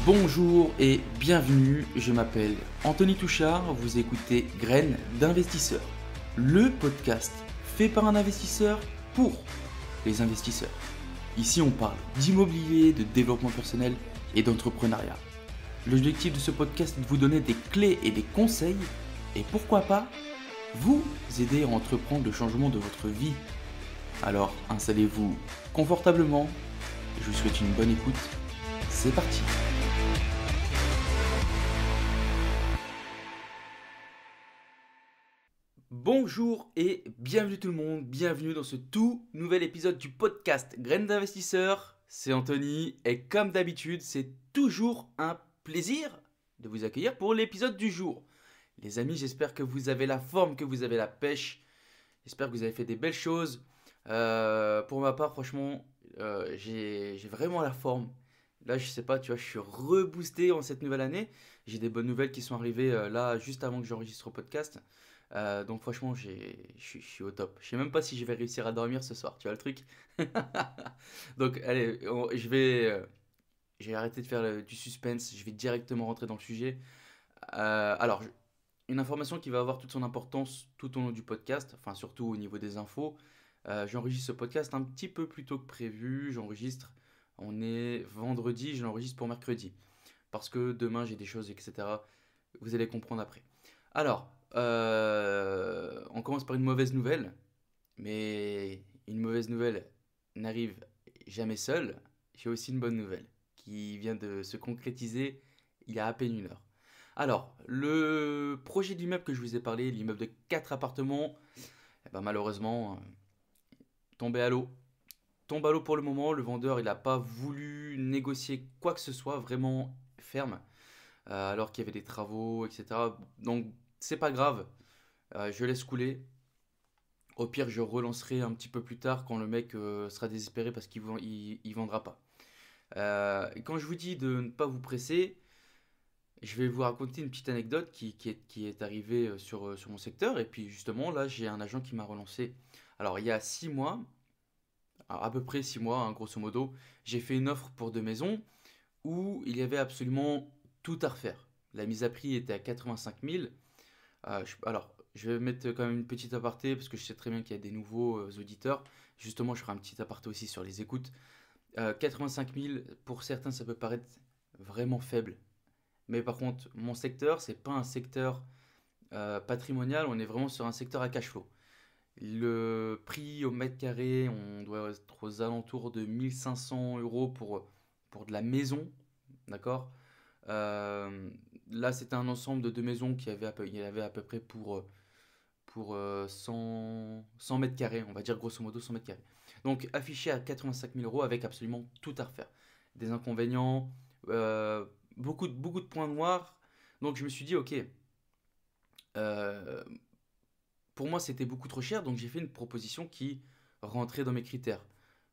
Bonjour et bienvenue, je m'appelle Anthony Touchard, vous écoutez Graines d'investisseurs, le podcast fait par un investisseur pour les investisseurs. Ici on parle d'immobilier, de développement personnel et d'entrepreneuriat. L'objectif de ce podcast est de vous donner des clés et des conseils et pourquoi pas vous aider à entreprendre le changement de votre vie. Alors installez-vous confortablement, je vous souhaite une bonne écoute, c'est parti. Bonjour et bienvenue tout le monde, bienvenue dans ce tout nouvel épisode du podcast Graines d'investisseurs. C'est Anthony et comme d'habitude, c'est toujours un plaisir de vous accueillir pour l'épisode du jour. Les amis, j'espère que vous avez la forme, que vous avez la pêche. J'espère que vous avez fait des belles choses. Pour ma part, franchement, j'ai vraiment la forme. Là, je sais pas, tu vois, je suis reboosté en cette nouvelle année. J'ai des bonnes nouvelles qui sont arrivées là juste avant que j'enregistre le podcast. Donc franchement, je suis au top. Je sais même pas si je vais réussir à dormir ce soir, tu vois le truc? Donc allez, je vais arrêter de faire du suspense, je vais directement rentrer dans le sujet. Alors, une information qui va avoir toute son importance tout au long du podcast, enfin surtout au niveau des infos. J'enregistre ce podcast un petit peu plus tôt que prévu. On est vendredi, je l'enregistre pour mercredi. Parce que demain j'ai des choses, etc. Vous allez comprendre après. Alors, on commence par une mauvaise nouvelle, mais une mauvaise nouvelle n'arrive jamais seule. J'ai aussi une bonne nouvelle qui vient de se concrétiser il y a à peine une heure. Alors, le projet d'immeuble que je vous ai parlé, l'immeuble de 4 appartements, eh ben, malheureusement, tombé à l'eau. Tombe à l'eau pour le moment, le vendeur il n'a pas voulu négocier quoi que ce soit, vraiment ferme, alors qu'il y avait des travaux, etc. Donc c'est pas grave, je laisse couler. Au pire, je relancerai un petit peu plus tard quand le mec sera désespéré parce qu'il vendra pas. Et quand je vous dis de ne pas vous presser, je vais vous raconter une petite anecdote qui est arrivée sur mon secteur. Et puis justement, là, j'ai un agent qui m'a relancé. Alors, il y a 6 mois, à peu près 6 mois, hein, grosso modo, j'ai fait une offre pour 2 maisons où il y avait absolument tout à refaire. La mise à prix était à 85 000. Alors, je vais mettre quand même une petite aparté parce que je sais très bien qu'il y a des nouveaux auditeurs. Justement, je ferai un petit aparté aussi sur les écoutes. 85 000, pour certains, ça peut paraître vraiment faible. Mais par contre, mon secteur, c'est pas un secteur patrimonial, on est vraiment sur un secteur à cash flow. Le prix au mètre carré, on doit être aux alentours de 1500 euros pour de la maison, d'accord? Euh, Là, c'était un ensemble de 2 maisons il y avait à peu près pour 100 mètres carrés, on va dire grosso modo 100 mètres carrés. Donc affiché à 85 000 euros avec absolument tout à refaire. Des inconvénients, euh, beaucoup de points noirs. Donc je me suis dit, ok, euh, pour moi c'était beaucoup trop cher, donc j'ai fait une proposition qui rentrait dans mes critères.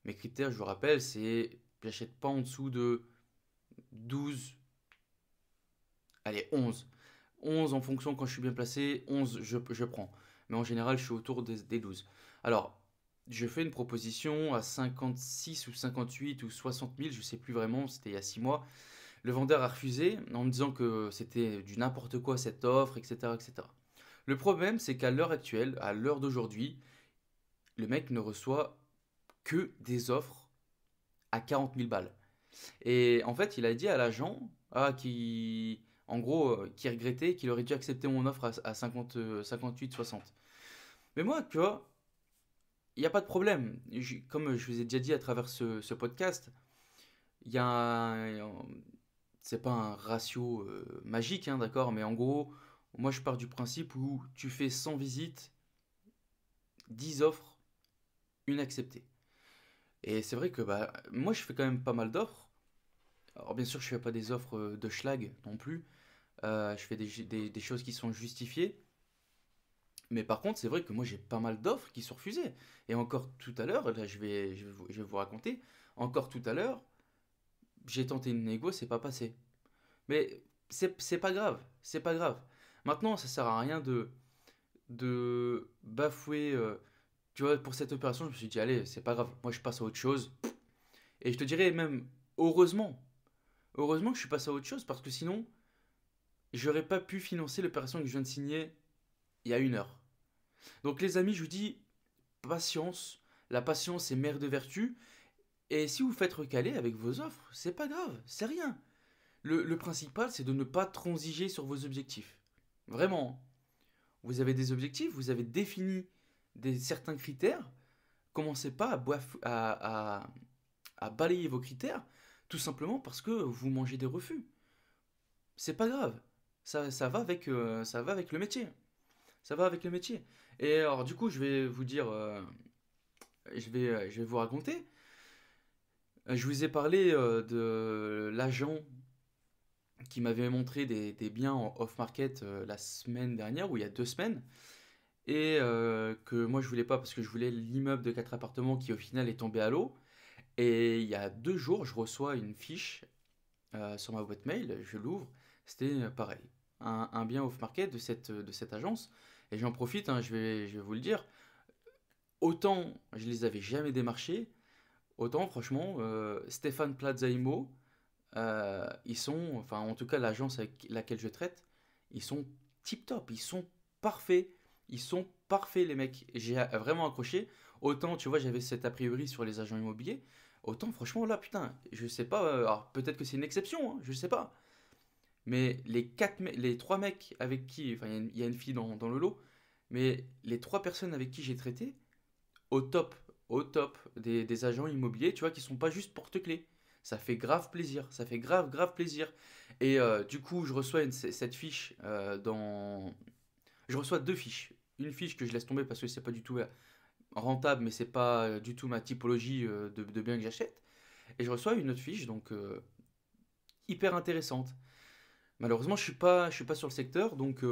Mes critères, je vous rappelle, c'est j'achète pas en dessous de 12, allez 11. 11 en fonction quand je suis bien placé, 11 je prends. Mais en général, je suis autour des 12. Alors, je fais une proposition à 56 ou 58 ou 60 000, je ne sais plus vraiment, c'était il y a 6 mois. Le vendeur a refusé en me disant que c'était du n'importe quoi cette offre, etc., etc. Le problème, c'est qu'à l'heure actuelle, à l'heure d'aujourd'hui, le mec ne reçoit que des offres à 40 000 balles. Et en fait, il a dit à l'agent, en gros, qui regrettait qu'il aurait dû accepter mon offre à 50, 58, 60. Mais moi, tu vois, il n'y a pas de problème. Comme je vous ai déjà dit à travers ce podcast, il y a c'est pas un ratio magique, hein, d'accord, mais en gros, moi je pars du principe où tu fais 100 visites, 10 offres, une acceptée. Et c'est vrai que bah, moi je fais quand même pas mal d'offres. Alors bien sûr, je fais pas des offres de schlag non plus. Je fais des choses qui sont justifiées. Mais par contre, c'est vrai que moi j'ai pas mal d'offres qui sont refusées. Et encore tout à l'heure, là je vais vous raconter, encore tout à l'heure, j'ai tenté une négo, c'est pas passé. Mais c'est pas grave, c'est pas grave. Maintenant, ça sert à rien de bafouer. Tu vois, pour cette opération, je me suis dit, allez, c'est pas grave, moi je passe à autre chose. Et je te dirais même, heureusement, Heureusement que je suis passé à autre chose parce que sinon, j'aurais pas pu financer l'opération que je viens de signer il y a 1 heure. Donc les amis, je vous dis patience. La patience est mère de vertu. Et si vous faites recaler avec vos offres, c'est pas grave, c'est rien. Le principal, c'est de ne pas transiger sur vos objectifs. Vraiment. Vous avez des objectifs, vous avez défini certains critères. Commencez pas à balayer vos critères, tout simplement parce que vous mangez des refus. C'est pas grave. Ça va avec le métier. Ça va avec le métier. Et alors, du coup, je vais vous dire, je vais vous raconter. Je vous ai parlé de l'agent qui m'avait montré des biens en off-market la semaine dernière, ou il y a 2 semaines, et que moi je voulais pas parce que je voulais l'immeuble de 4 appartements qui au final est tombé à l'eau. Et il y a 2 jours, je reçois une fiche sur ma boîte mail, je l'ouvre, c'était pareil, un bien off-market de cette agence. Et j'en profite, hein, je vais vous le dire, autant je les avais jamais démarchés, autant franchement, Stéphane Plaza Immo, ils sont, enfin en tout cas l'agence avec laquelle je traite, ils sont tip top, ils sont parfaits les mecs. J'ai vraiment accroché. Autant tu vois j'avais cet a priori sur les agents immobiliers, autant franchement là putain, je sais pas, alors peut-être que c'est une exception, hein, je sais pas. Mais les 3 mecs avec qui, enfin il y a une fille dans le lot, mais les 3 personnes avec qui j'ai traité, au top, au top des agents immobiliers, tu vois, qui sont pas juste porte-clés. Ça fait grave plaisir, ça fait grave, grave plaisir. Et du coup, je reçois cette fiche dans... Je reçois 2 fiches. Une fiche que je laisse tomber parce que c'est pas du tout rentable, mais c'est pas du tout ma typologie de biens que j'achète. Et je reçois une autre fiche, donc hyper intéressante. Malheureusement, je suis pas sur le secteur, donc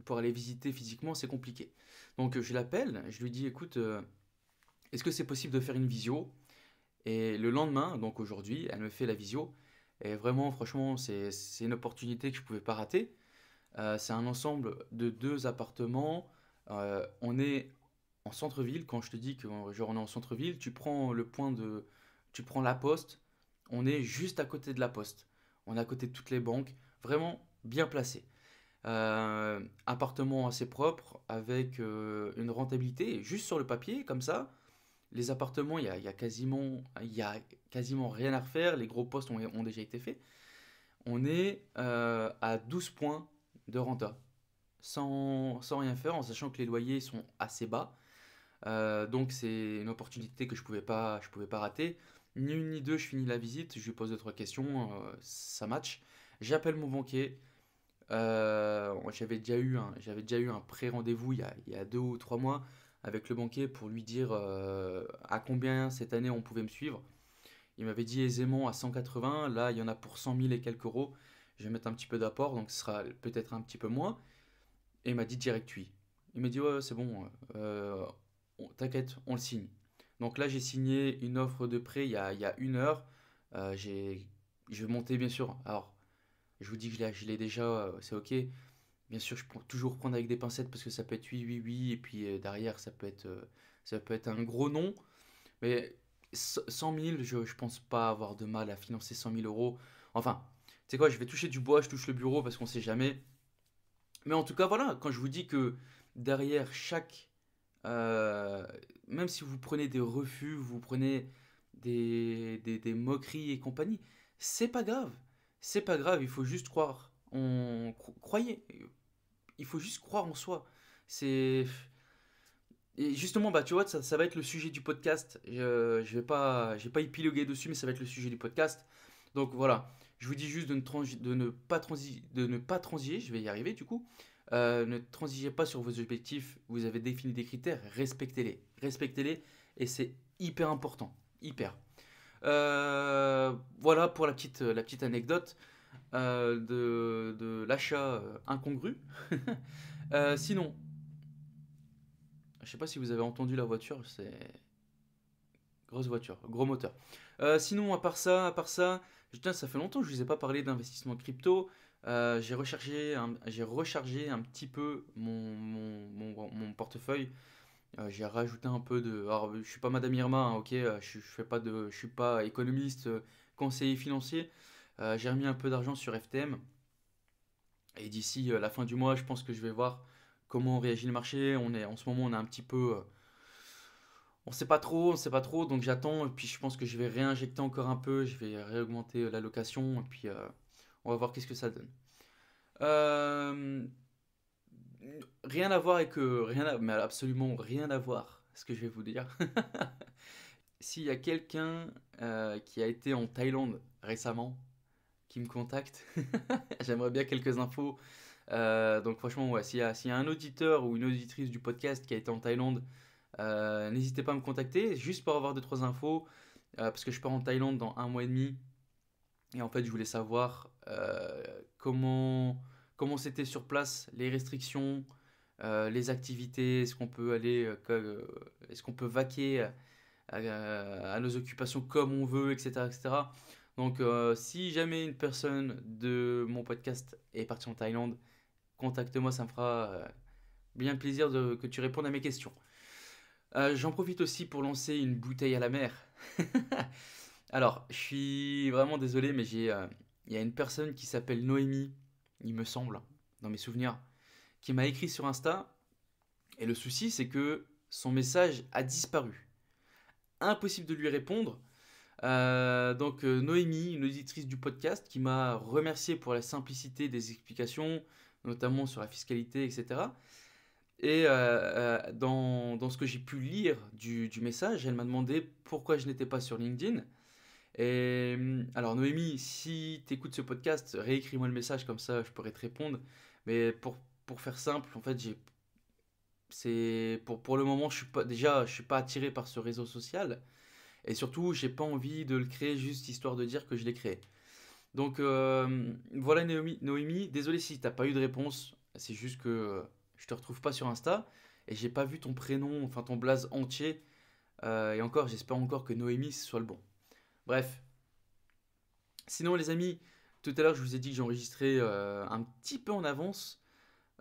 pour aller visiter physiquement, c'est compliqué. Donc je l'appelle, je lui dis, écoute, est-ce que c'est possible de faire une visio? Et le lendemain, donc aujourd'hui, elle me fait la visio. Et vraiment, franchement, c'est une opportunité que je ne pouvais pas rater. C'est un ensemble de 2 appartements. On est en centre-ville. Quand je te dis que genre, on est en centre-ville, tu prends la poste. On est juste à côté de la poste. On est à côté de toutes les banques. Vraiment bien placé. Appartement assez propre avec une rentabilité juste sur le papier, comme ça. Les appartements, il y a quasiment rien à refaire. Les gros postes ont déjà été faits. On est à 12 points de renta, sans rien faire, en sachant que les loyers sont assez bas. Donc c'est une opportunité que je pouvais pas rater. Ni une ni deux, je finis la visite, je lui pose 2 3 questions, ça match. J'appelle mon banquier. J'avais déjà eu un pré-rendez-vous il y a 2 ou 3 mois avec le banquier pour lui dire à combien cette année on pouvait me suivre. Il m'avait dit aisément à 180, là il y en a pour 100 000 et quelques euros. Je vais mettre un petit peu d'apport, donc ce sera peut-être un petit peu moins. Et il m'a dit direct oui. Il m'a dit ouais, c'est bon, t'inquiète, on le signe. Donc là j'ai signé une offre de prêt il y a 1 heure. Je vais monter bien sûr. Alors je vous dis que je l'ai déjà, c'est ok. Bien sûr, je peux toujours prendre avec des pincettes parce que ça peut être oui, oui, oui, et puis derrière, ça peut être un gros non. Mais 100 000, je pense pas avoir de mal à financer 100 000 euros. Enfin, tu sais quoi, je vais toucher du bois, je touche le bureau parce qu'on sait jamais. Mais en tout cas, voilà, quand je vous dis que derrière chaque. euh, même si vous prenez des refus, vous prenez des moqueries et compagnie, c'est pas grave. C'est pas grave, il faut juste croire. Croyez, il faut juste croire en soi. C'est et justement bah tu vois ça va être le sujet du podcast. Je vais pas épiloguer dessus, mais ça va être le sujet du podcast. Donc voilà, je vous dis juste de ne pas transiger. Je vais y arriver du coup. Ne transigez pas sur vos objectifs. Vous avez défini des critères, respectez-les, et c'est hyper important, hyper. Voilà pour la petite anecdote de l'achat incongru. Sinon, je sais pas si vous avez entendu la voiture, c'est grosse voiture, gros moteur. Sinon, à part ça, putain, ça fait longtemps que je vous ai pas parlé d'investissement crypto. J'ai rechargé un petit peu mon portefeuille. J'ai rajouté un peu de. Alors, je suis pas Madame Irma, hein, ok. Je fais pas je suis pas économiste. conseiller financier. J'ai remis un peu d'argent sur FTM. Et d'ici la fin du mois, je pense que je vais voir comment réagit le marché. En ce moment, on est un petit peu. On sait pas trop, donc j'attends. Et puis je pense que je vais réinjecter encore un peu. Je vais réaugmenter la location. Et puis on va voir qu'est-ce que ça donne. Euh, Rien à voir avec. Mais absolument rien à voir, ce que je vais vous dire. S'il y a quelqu'un qui a été en Thaïlande récemment, qui me contacte, j'aimerais bien quelques infos. Donc franchement, ouais, s'il y a un auditeur ou une auditrice du podcast qui a été en Thaïlande, n'hésitez pas à me contacter, juste pour avoir deux trois infos, parce que je pars en Thaïlande dans un mois et demi, et en fait je voulais savoir comment c'était sur place, les restrictions, les activités, est-ce qu'on peut vaquer à nos occupations comme on veut, etc. etc. Donc si jamais une personne de mon podcast est partie en Thaïlande, contacte-moi, ça me fera bien plaisir que tu répondes à mes questions. J'en profite aussi pour lancer une bouteille à la mer. Alors, je suis vraiment désolé, mais il y a une personne qui s'appelle Noémie, il me semble, dans mes souvenirs, qui m'a écrit sur Insta. Et le souci, c'est que son message a disparu. Impossible de lui répondre. Donc Noémie, une auditrice du podcast, qui m'a remercié pour la simplicité des explications, notamment sur la fiscalité, etc. Et dans ce que j'ai pu lire du message, elle m'a demandé pourquoi je n'étais pas sur LinkedIn. Et alors Noémie, si tu écoutes ce podcast, réécris-moi le message, comme ça je pourrais te répondre. Mais pour faire simple, en fait, pour le moment, je suis pas attiré par ce réseau social. Et surtout, j'ai pas envie de le créer juste histoire de dire que je l'ai créé. Donc voilà Noémie, désolé si t'as pas eu de réponse, c'est juste que je te retrouve pas sur Insta et j'ai pas vu ton prénom, enfin ton blaze entier. Et encore, j'espère encore que Noémie ce soit le bon. Bref, sinon les amis, tout à l'heure je vous ai dit que j'enregistrais un petit peu en avance,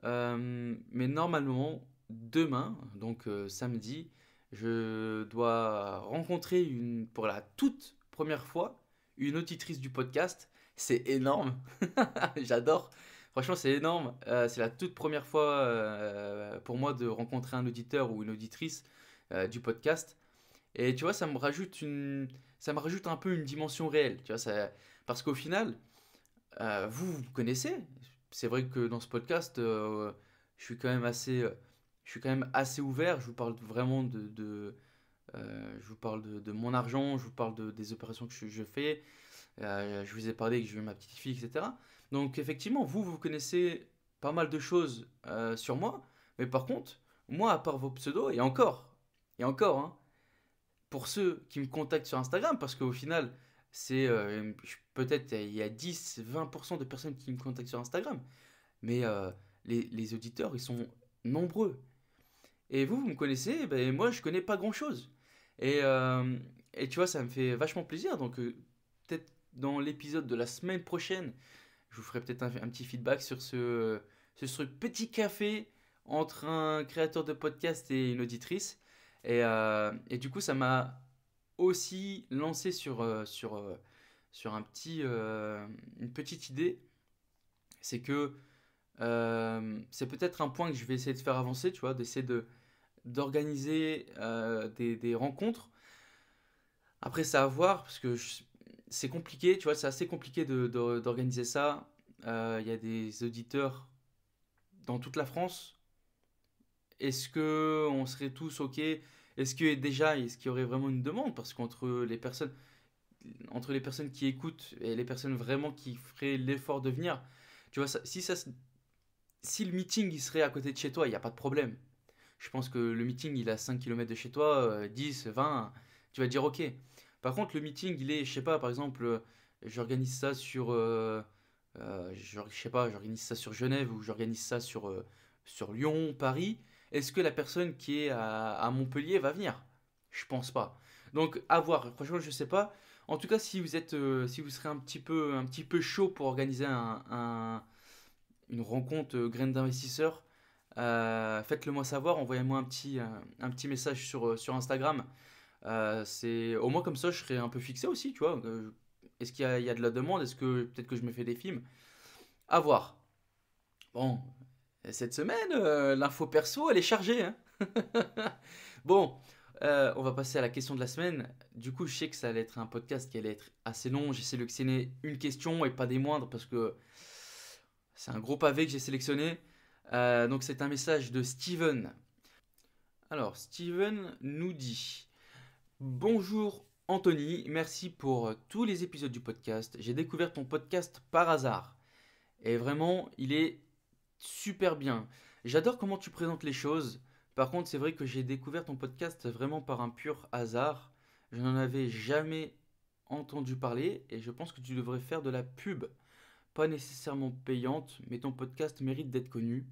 mais normalement demain, donc samedi, je dois rencontrer pour la toute première fois une auditrice du podcast. C'est énorme, j'adore. Franchement, c'est énorme. C'est la toute première fois pour moi de rencontrer un auditeur ou une auditrice du podcast. Et tu vois, ça me rajoute un peu une dimension réelle. Tu vois, parce qu'au final, vous me connaissez. C'est vrai que dans ce podcast, je suis quand même assez ouvert. Je vous parle vraiment je vous parle de mon argent, je vous parle des opérations que je fais. Je vous ai parlé que j'ai eu ma petite fille, etc. Donc effectivement, vous connaissez pas mal de choses sur moi. Mais par contre, moi, à part vos pseudos, et encore, hein, pour ceux qui me contactent sur Instagram, parce qu'au final, peut-être il y a 10-20% de personnes qui me contactent sur Instagram, mais les auditeurs, ils sont nombreux. Et vous me connaissez, eh ben, moi je connais pas grand-chose. Et, euh, et tu vois, ça me fait vachement plaisir. Donc peut-être dans l'épisode de la semaine prochaine, je vous ferai peut-être un petit feedback sur ce petit café entre un créateur de podcast et une auditrice. Et du coup, ça m'a aussi lancé sur une petite idée. C'est que c'est peut-être un point que je vais essayer de faire avancer, tu vois, d'essayer d'organiser des rencontres. Après, c'est à voir, parce que c'est compliqué, tu vois, c'est assez compliqué d'organiser ça. Il y a des auditeurs dans toute la France. Est-ce que on serait tous OK? Est-ce qu'il y aurait vraiment une demande? Parce entre les personnes qui écoutent et les personnes vraiment qui feraient l'effort de venir, tu vois, si le meeting il serait à côté de chez toi, il n'y a pas de problème. Je pense que le meeting il est à 5 km de chez toi, 10, 20, tu vas dire OK. Par contre, le meeting il est, je sais pas, par exemple, j'organise ça je sais pas, j'organise ça sur Genève ou j'organise ça sur Lyon, Paris. Est-ce que la personne qui est à Montpellier va venir? Je pense pas. Donc à voir. Franchement, je sais pas. En tout cas, si vous serez un petit peu chaud pour organiser une rencontre graine d'investisseurs, faites-le moi savoir. Envoyez-moi un petit message sur Instagram. C'est au moins comme ça, je serai un peu fixé aussi, tu vois. Est-ce qu'il y a de la demande? Est-ce que peut-être que je me fais des films? À voir. Bon, cette semaine, l'info perso, elle est chargée, hein. Bon, on va passer à la question de la semaine. Du coup, je sais que ça allait être un podcast qui allait être assez long. J'ai sélectionné une question et pas des moindres parce que c'est un gros pavé que j'ai sélectionné. Donc, c'est un message de Steven. Alors, Steven nous dit: Bonjour Anthony, merci pour tous les épisodes du podcast. J'ai découvert ton podcast par hasard. Et vraiment, il est super bien. J'adore comment tu présentes les choses. Par contre, c'est vrai que j'ai découvert ton podcast vraiment par un pur hasard. Je n'en avais jamais entendu parler et je pense que tu devrais faire de la pub. Pas nécessairement payante, mais ton podcast mérite d'être connu.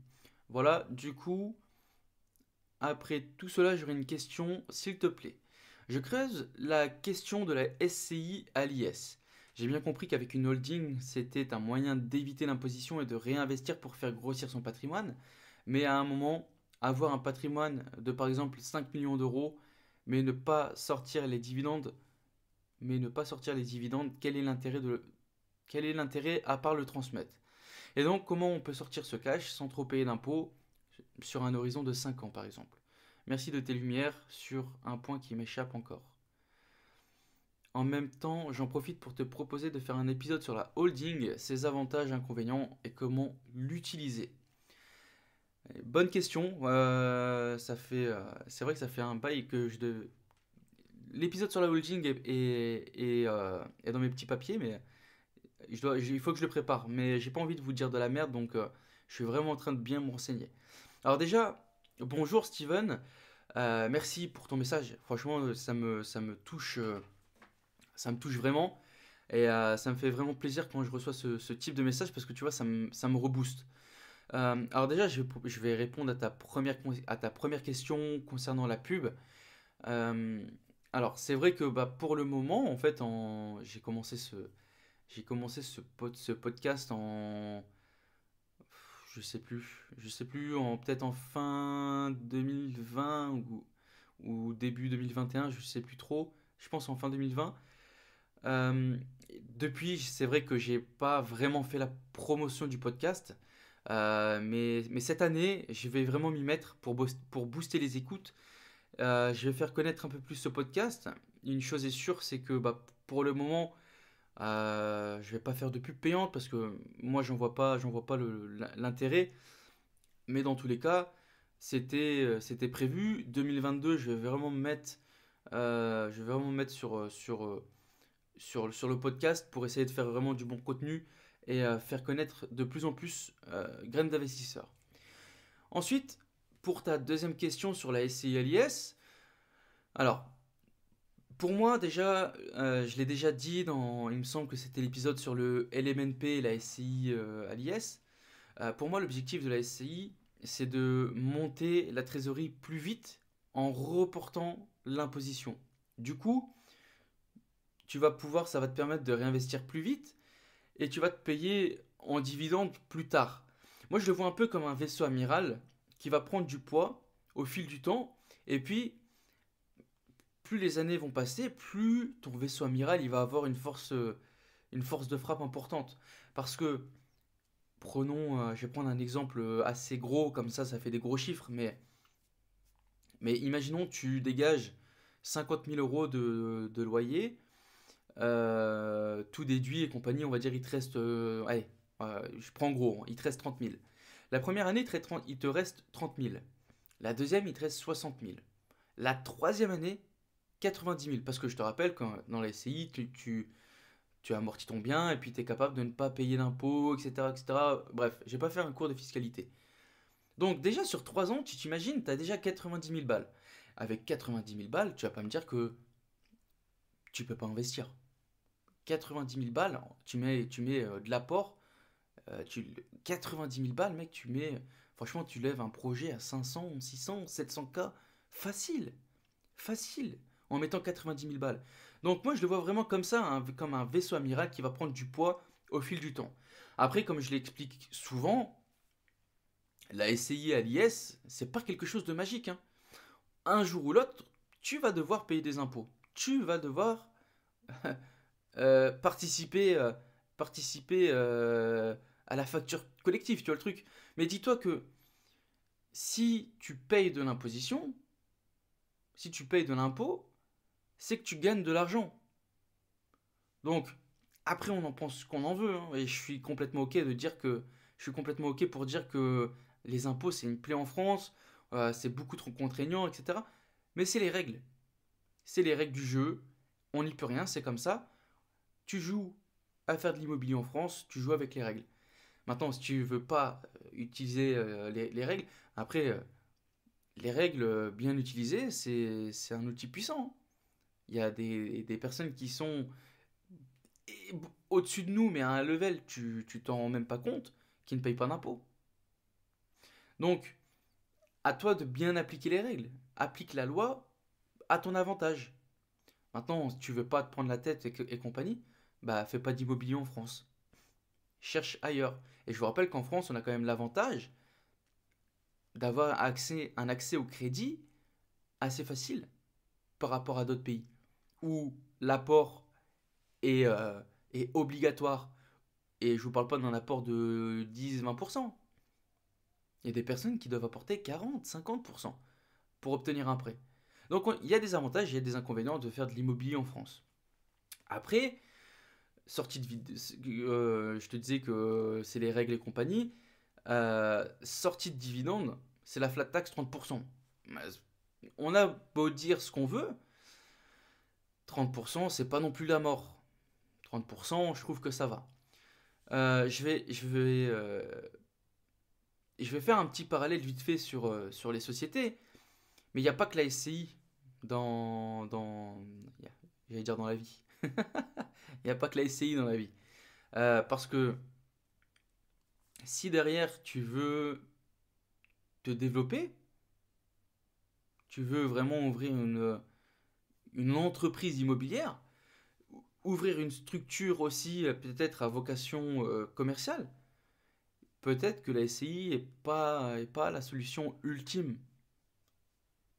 Voilà, du coup, après tout cela, j'aurais une question, s'il te plaît. Je creuse la question de la SCI à l'IS. J'ai bien compris qu'avec une holding, c'était un moyen d'éviter l'imposition et de réinvestir pour faire grossir son patrimoine. Mais à un moment, avoir un patrimoine de par exemple 5 millions d'euros, mais ne pas sortir les dividendes, quel est l'intérêt à part le transmettre? Et donc, comment on peut sortir ce cash sans trop payer d'impôts sur un horizon de 5 ans par exemple? Merci de tes lumières sur un point qui m'échappe encore. En même temps, j'en profite pour te proposer de faire un épisode sur la holding, ses avantages, inconvénients et comment l'utiliser. Bonne question. C'est vrai que ça fait un bail que l'épisode sur la holding est dans mes petits papiers, mais il faut que je le prépare. Mais j'ai pas envie de vous dire de la merde, donc je suis vraiment en train de bien me renseigner. Alors déjà, bonjour Steven. Merci pour ton message. Franchement, ça me touche vraiment. Et ça me fait vraiment plaisir quand je reçois ce type de message parce que tu vois, ça me rebooste. Alors déjà, je vais répondre à ta première question concernant la pub. Euh, alors, c'est vrai que bah, pour le moment, en fait, j'ai commencé ce podcast en, je sais plus, peut-être en fin 2020 ou début 2021, je sais plus trop. Je pense en fin 2020. Euh, Depuis, c'est vrai que j'ai pas vraiment fait la promotion du podcast, mais cette année, je vais vraiment m'y mettre pour booster les écoutes. Je vais faire connaître un peu plus ce podcast. Une chose est sûre, c'est que bah, pour le moment, je vais pas faire de pub payante parce que moi, j'en vois pas l'intérêt. Mais dans tous les cas, c'était prévu. 2022, je vais vraiment me mettre sur le podcast pour essayer de faire vraiment du bon contenu et faire connaître de plus en plus Graines d'investisseurs. Ensuite, pour ta deuxième question sur la SCI à l'IS, alors pour moi déjà, je l'ai déjà dit il me semble que c'était l'épisode sur le LMNP et la SCI à l'IS. Pour moi, l'objectif de la SCI, c'est de monter la trésorerie plus vite en reportant l'imposition. Du coup, ça va te permettre de réinvestir plus vite et tu vas te payer en dividende plus tard. Moi, je le vois un peu comme un vaisseau amiral qui va prendre du poids au fil du temps et puis plus les années vont passer, plus ton vaisseau amiral il va avoir une force de frappe importante. Parce que, je vais prendre un exemple assez gros, comme ça fait des gros chiffres, mais imaginons tu dégages 50 000 euros de loyer, tout déduit et compagnie, on va dire il te reste, allez, je prends gros, hein, il te reste 30 000. La première année, il te reste 30 000. La deuxième, il te reste 60 000. La troisième année, 90 000. Parce que je te rappelle que dans la SCI, tu amortis ton bien et puis tu es capable de ne pas payer d'impôts, etc., etc. Bref, j'ai pas fait un cours de fiscalité. Donc déjà sur 3 ans, tu t'imagines, tu as déjà 90 000 balles. Avec 90 000 balles, tu vas pas me dire que tu peux pas investir. 90 000 balles, tu mets de l'apport, 90 000 balles, mec, franchement, tu lèves un projet à 500, 600, 700K, facile, facile, en mettant 90 000 balles. Donc moi, je le vois vraiment comme ça, comme un vaisseau amiral qui va prendre du poids au fil du temps. Après, comme je l'explique souvent, la SCI à l'IS, c'est pas quelque chose de magique, hein. Un jour ou l'autre, tu vas devoir payer des impôts. Tu vas devoir participer à la facture collective, tu vois le truc. Mais dis-toi que si tu payes de l'imposition, si tu payes de l'impôt, c'est que tu gagnes de l'argent. Donc, après, on en pense ce qu'on en veut, hein, et je suis complètement ok de dire que, je suis complètement ok pour dire que les impôts c'est une plaie en France, c'est beaucoup trop contraignant, etc. Mais c'est les règles du jeu. On n'y peut rien, c'est comme ça. Tu joues à faire de l'immobilier en France, tu joues avec les règles. Maintenant, si tu veux pas utiliser les règles, après, les règles bien utilisées, c'est un outil puissant. Il y a des personnes qui sont au-dessus de nous, mais à un level, tu t'en rends même pas compte, qui ne payent pas d'impôts. Donc, à toi de bien appliquer les règles. Applique la loi à ton avantage. Maintenant, si tu veux pas te prendre la tête et compagnie, bah fais pas d'immobilier en France. Cherche ailleurs. Et je vous rappelle qu'en France, on a quand même l'avantage d'avoir un accès au crédit assez facile par rapport à d'autres pays où l'apport est obligatoire. Et je vous parle pas d'un apport de 10-20%. Il y a des personnes qui doivent apporter 40-50% pour obtenir un prêt. Donc il y a des avantages, il y a des inconvénients de faire de l'immobilier en France. Après, je te disais que c'est les règles et compagnie. Sortie de dividende, c'est la flat tax 30%. On a beau dire ce qu'on veut, 30%, c'est pas non plus la mort. 30%, je trouve que ça va. Je vais faire un petit parallèle vite fait sur les sociétés, mais il n'y a pas que la SCI dans j'allais dire dans la vie. Il n'y a pas que la SCI dans la vie. Parce que si derrière tu veux te développer, tu veux vraiment ouvrir une entreprise immobilière, ouvrir une structure aussi peut-être à vocation commerciale, peut-être que la SCI est pas la solution ultime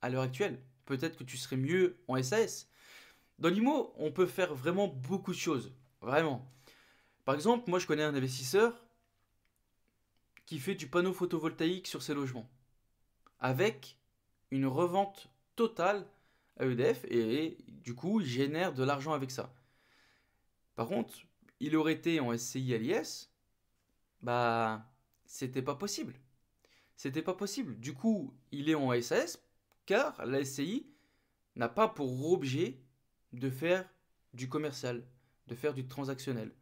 à l'heure actuelle. Peut-être que tu serais mieux en SAS. Dans l'IMO, on peut faire vraiment beaucoup de choses. Vraiment. Par exemple, moi je connais un investisseur qui fait du panneau photovoltaïque sur ses logements. Avec une revente totale à EDF et du coup il génère de l'argent avec ça. Par contre, il aurait été en SCI à l'IS, bah c'était pas possible. C'était pas possible. Du coup, il est en SAS car la SCI n'a pas pour objet de faire du commercial, de faire du transactionnel.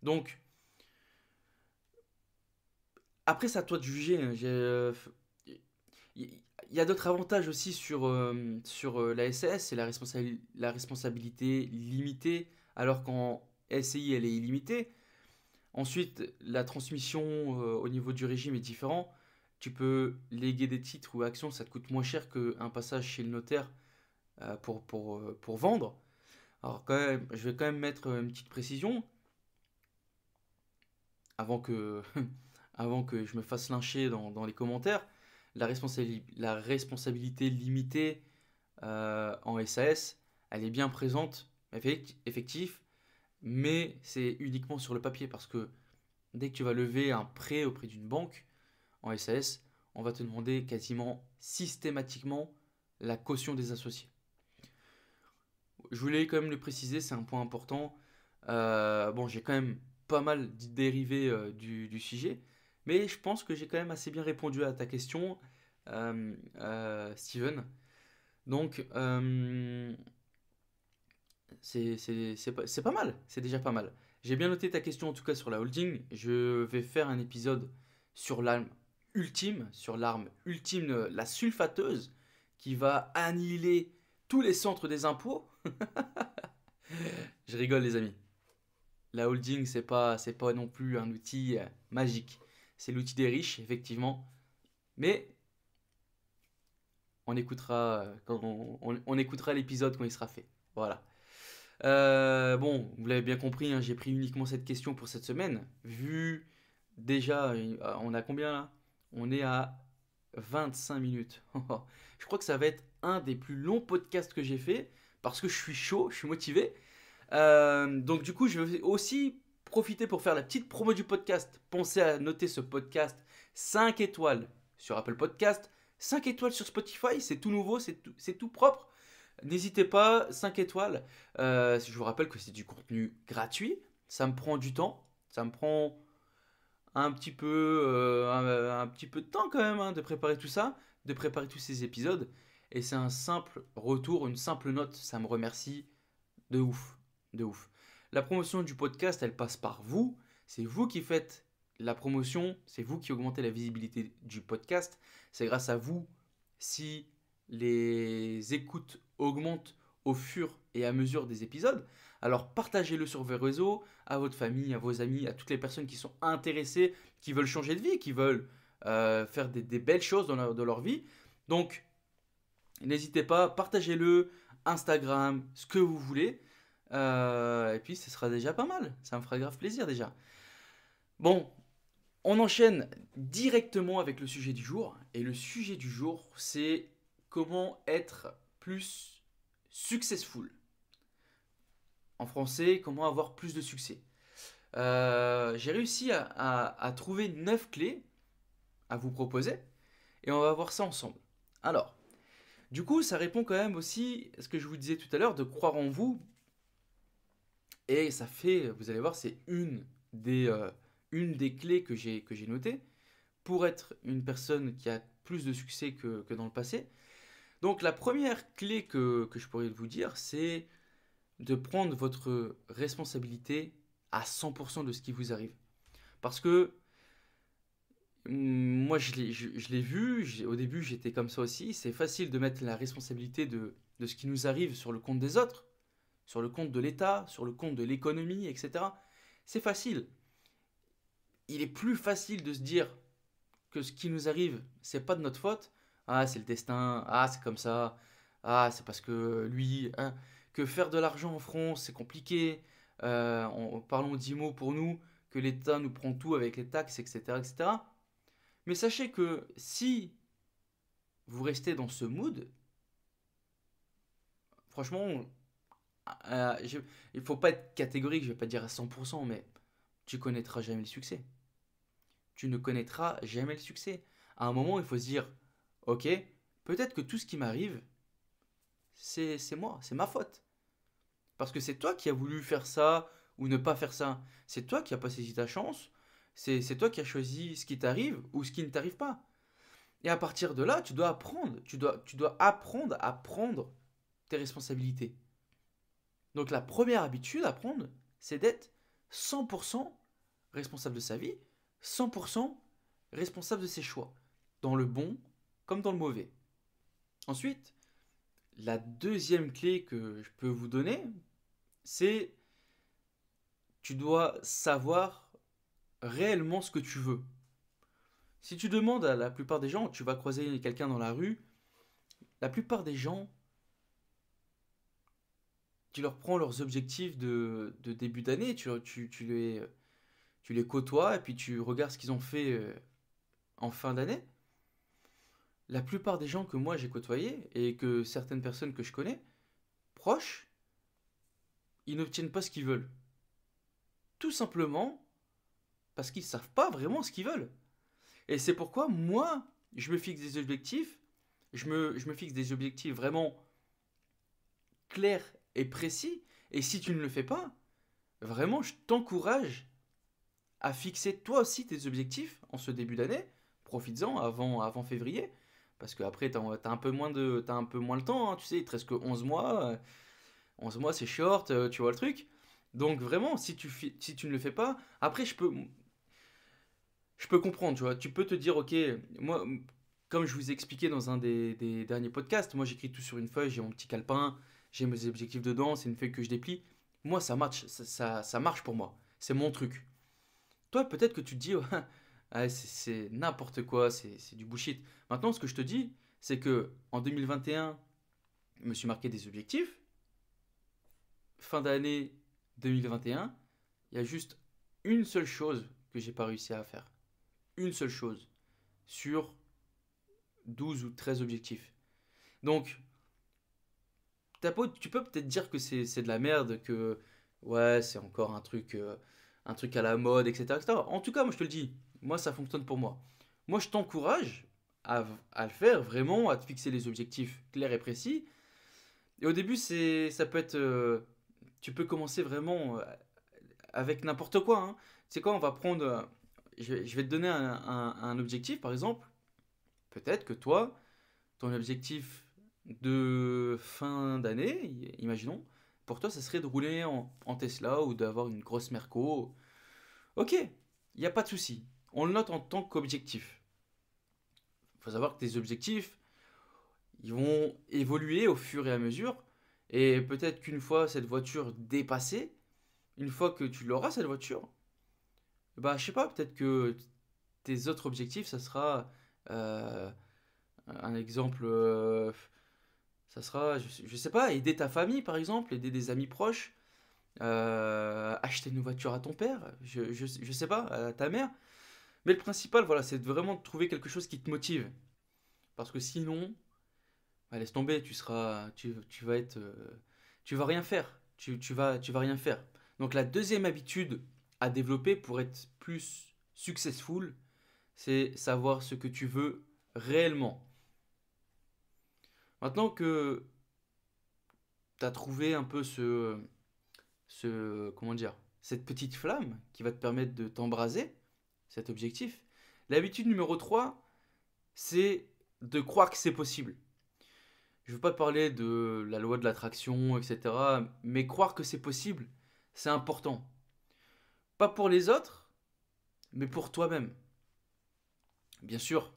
Donc, après, c'est à toi de juger, hein. Il y a d'autres avantages aussi sur la SAS, c'est la responsabilité limitée, alors qu'en SCI, elle est illimitée. Ensuite, la transmission au niveau du régime est différent. Tu peux léguer des titres ou actions, ça te coûte moins cher qu'un passage chez le notaire pour vendre. Alors quand même, je vais quand même mettre une petite précision avant que, avant que je me fasse lyncher dans les commentaires. La responsabilité limitée en SAS, elle est bien présente, effectif, mais c'est uniquement sur le papier parce que dès que tu vas lever un prêt auprès d'une banque en SAS, on va te demander quasiment systématiquement la caution des associés. Je voulais quand même le préciser, c'est un point important. Bon, j'ai quand même pas mal dérivé du sujet, mais je pense que j'ai quand même assez bien répondu à ta question, Steven. Donc, c'est pas mal, c'est déjà pas mal. J'ai bien noté ta question en tout cas sur la holding. Je vais faire un épisode sur l'arme ultime, la sulfateuse, qui va annihiler tous les centres des impôts. Je rigole les amis. La holding, c'est pas non plus un outil magique. C'est l'outil des riches, effectivement. Mais on écoutera on écoutera l'épisode quand il sera fait. Voilà. Bon, vous l'avez bien compris, hein, j'ai pris uniquement cette question pour cette semaine. Vu déjà, on a combien là? On est à 25 minutes. Je crois que ça va être un des plus longs podcasts que j'ai fait parce que je suis chaud, je suis motivé. Donc du coup, je vais aussi profiter pour faire la petite promo du podcast. Pensez à noter ce podcast 5 étoiles sur Apple Podcast, 5 étoiles sur Spotify, c'est tout nouveau, c'est tout propre. N'hésitez pas, 5 étoiles. Je vous rappelle que c'est du contenu gratuit. Ça me prend du temps. Ça me prend un petit peu de temps quand même, de préparer tout ça, de préparer tous ces épisodes. Et c'est un simple retour, une simple note. Ça me remercie de ouf. De ouf. La promotion du podcast, elle passe par vous. C'est vous qui faites la promotion. C'est vous qui augmentez la visibilité du podcast. C'est grâce à vous si les écoutes augmentent au fur et à mesure des épisodes. Alors partagez-le sur vos réseaux, à votre famille, à vos amis, à toutes les personnes qui sont intéressées, qui veulent changer de vie, qui veulent faire des belles choses dans leur vie. Donc n'hésitez pas, partagez-le, Instagram, ce que vous voulez. Et puis ce sera déjà pas mal. Ça me fera grave plaisir déjà. Bon, on enchaîne directement avec le sujet du jour. Et le sujet du jour, c'est comment être plus successful. En français, comment avoir plus de succès. J'ai réussi à trouver 9 clés à vous proposer. Et on va voir ça ensemble. Alors, du coup, ça répond quand même aussi à ce que je vous disais tout à l'heure, de croire en vous. Et ça fait, vous allez voir, c'est une des clés que j'ai notées pour être une personne qui a plus de succès que dans le passé. Donc la première clé que je pourrais vous dire, c'est de prendre votre responsabilité à 100% de ce qui vous arrive. Parce que moi, je l'ai vu, au début j'étais comme ça aussi, c'est facile de mettre la responsabilité de ce qui nous arrive sur le compte des autres, sur le compte de l'État, sur le compte de l'économie, etc. C'est facile. Il est plus facile de se dire que ce qui nous arrive, c'est pas de notre faute. Ah, c'est le destin. Ah, c'est comme ça. Ah, c'est parce que lui. Hein, que faire de l'argent en France, c'est compliqué. Parlons 10 mots pour nous, que l'État nous prend tout avec les taxes, etc., etc. Mais sachez que si vous restez dans ce mood, franchement, il faut pas être catégorique, je vais pas dire à 100%, mais tu connaîtras jamais le succès. Tu ne connaîtras jamais le succès. À un moment, il faut se dire, ok, peut-être que tout ce qui m'arrive, c'est moi, c'est ma faute. Parce que c'est toi qui as voulu faire ça ou ne pas faire ça. C'est toi qui as pas saisi ta chance. C'est toi qui as choisi ce qui t'arrive ou ce qui ne t'arrive pas. Et à partir de là, tu dois apprendre. Tu dois apprendre à prendre tes responsabilités. Donc la première habitude à prendre, c'est d'être 100% responsable de sa vie, 100% responsable de ses choix, dans le bon comme dans le mauvais. Ensuite, la deuxième clé que je peux vous donner, c'est tu dois savoir réellement ce que tu veux. Si tu demandes à la plupart des gens, tu vas croiser quelqu'un dans la rue, la plupart des gens, tu leur prends leurs objectifs de début d'année, tu les côtoies et puis tu regardes ce qu'ils ont fait en fin d'année. La plupart des gens que moi j'ai côtoyés et que certaines personnes que je connais, proches, ils n'obtiennent pas ce qu'ils veulent. Tout simplement parce qu'ils ne savent pas vraiment ce qu'ils veulent. Et c'est pourquoi moi, je me fixe des objectifs, je me fixe des objectifs vraiment clairs et précis. Et si tu ne le fais pas, vraiment, je t'encourage à fixer toi aussi tes objectifs en ce début d'année. Profites-en avant février. Parce qu'après, t'as un peu moins le temps. Hein, tu sais, il te reste que 11 mois. 11 mois, c'est short, tu vois le truc. Donc vraiment, si tu ne le fais pas, après, je peux comprendre, tu vois. Tu peux te dire, ok, moi, comme je vous ai expliqué dans un des derniers podcasts, moi j'écris tout sur une feuille, j'ai mon petit calepin, j'ai mes objectifs dedans, c'est une feuille que je déplie. Moi, ça marche, ça marche pour moi. C'est mon truc. Toi, peut-être que tu te dis, ouais, c'est n'importe quoi, c'est du bullshit. Maintenant, ce que je te dis, c'est que en 2021, je me suis marqué des objectifs. Fin d'année 2021, il y a juste une seule chose que j'ai pas réussi à faire. Une seule chose sur 12 ou 13 objectifs. Donc, tu peux peut-être dire que c'est de la merde, que ouais, c'est encore un truc à la mode, etc., etc. En tout cas, moi je te le dis, moi ça fonctionne pour moi. Moi je t'encourage à le faire vraiment, à te fixer les objectifs clairs et précis. Et au début, ça peut être, tu peux commencer vraiment avec n'importe quoi, hein. Tu sais quoi, on va prendre, je vais te donner un objectif, par exemple. Peut-être que toi, ton objectif de fin d'année, imaginons, pour toi, ça serait de rouler en Tesla ou d'avoir une grosse Merco. Ok, il n'y a pas de souci. On le note en tant qu'objectif. Il faut savoir que tes objectifs, ils vont évoluer au fur et à mesure. Et peut-être qu'une fois cette voiture dépassée, une fois que tu l'auras, cette voiture, bah, je sais pas, peut-être que tes autres objectifs, ça sera euh, un exemple, ça sera, je sais pas, aider ta famille par exemple, aider des amis proches, acheter une voiture à ton père, je sais pas, à ta mère. Mais le principal, voilà, c'est vraiment de trouver quelque chose qui te motive. Parce que sinon, bah, laisse tomber, tu vas être, tu vas rien faire. Tu vas rien faire. Donc la deuxième habitude à développer pour être plus successful, c'est savoir ce que tu veux réellement. Maintenant que tu as trouvé un peu comment dire, cette petite flamme qui va te permettre de t'embraser, cet objectif, l'habitude numéro 3, c'est de croire que c'est possible. Je ne veux pas te parler de la loi de l'attraction, etc. Mais croire que c'est possible, c'est important. Pas pour les autres, mais pour toi-même. Bien sûr,